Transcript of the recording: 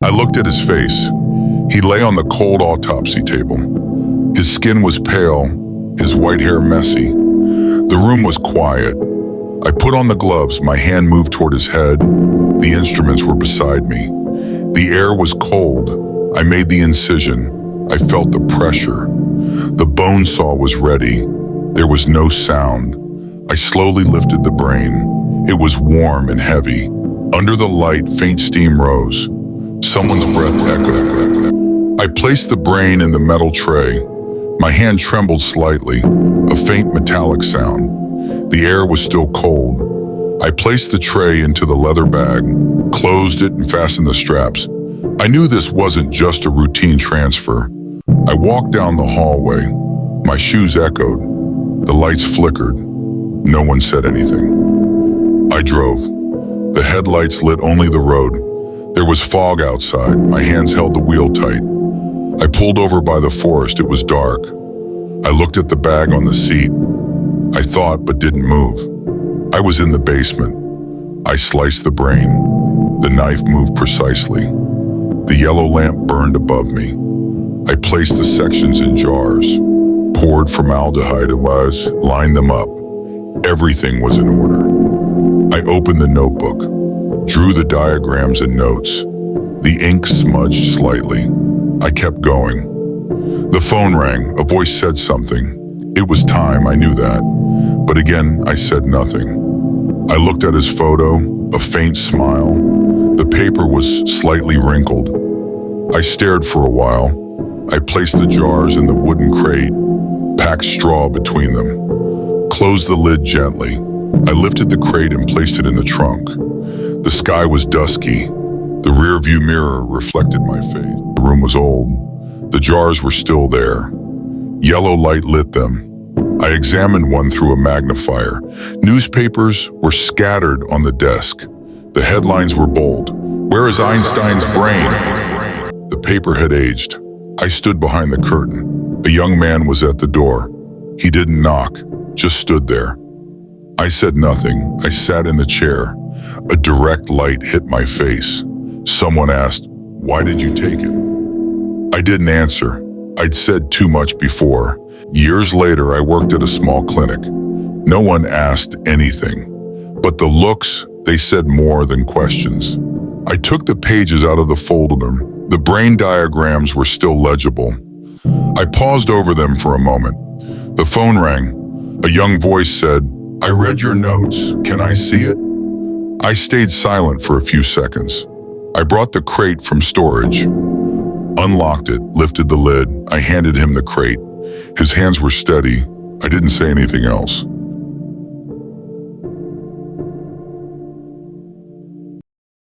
I looked at his face. He lay on the cold autopsy table. His skin was pale, his white hair messy. The room was quiet. I put on the gloves, my hand moved toward his head. The instruments were beside me. The air was cold. I made the incision. I felt the pressure. The bone saw was ready. There was no sound. I slowly lifted the brain. It was warm and heavy. Under the light, faint steam rose. Someone's breath echoed. I placed the brain in the metal tray. My hand trembled slightly, a faint metallic sound. The air was still cold. I placed the tray into the leather bag, closed it and fastened the straps. I knew this wasn't just a routine transfer. I walked down the hallway. My shoes echoed. The lights flickered. No one said anything. I drove. The headlights lit only the road. There was fog outside. My hands held the wheel tight. I pulled over by the forest. It was dark. I looked at the bag on the seat. I thought but didn't move. I was in the basement. I sliced the brain. The knife moved precisely. The yellow lamp burned above me. I placed the sections in jars, poured formaldehyde and lined them up. Everything was in order. I opened the notebook, drew the diagrams and notes. The ink smudged slightly. I kept going. The phone rang. A voice said something. It was time, I knew that. But again, I said nothing. I looked at his photo, a faint smile. The paper was slightly wrinkled. I stared for a while. I placed the jars in the wooden crate, packed straw between them, closed the lid gently. I lifted the crate and placed it in the trunk. The sky was dusky. The rear-view mirror reflected my face. The room was old. The jars were still there. Yellow light lit them. I examined one through a magnifier. Newspapers were scattered on the desk. The headlines were bold. "Where is Einstein's brain?" The paper had aged. I stood behind the curtain. A young man was at the door. He didn't knock, just stood there. I said nothing. I sat in the chair. A direct light hit my face. Someone asked, "Why did you take it?" I didn't answer. I'd said too much before. Years later, I worked at a small clinic. No one asked anything. But the looks, they said more than questions. I took the pages out of the folder. The brain diagrams were still legible. I paused over them for a moment. The phone rang. A young voice said, "I read your notes. Can I see it?" I stayed silent for a few seconds. I brought the crate from storage, unlocked it, lifted the lid. I handed him the crate. His hands were steady. I didn't say anything else.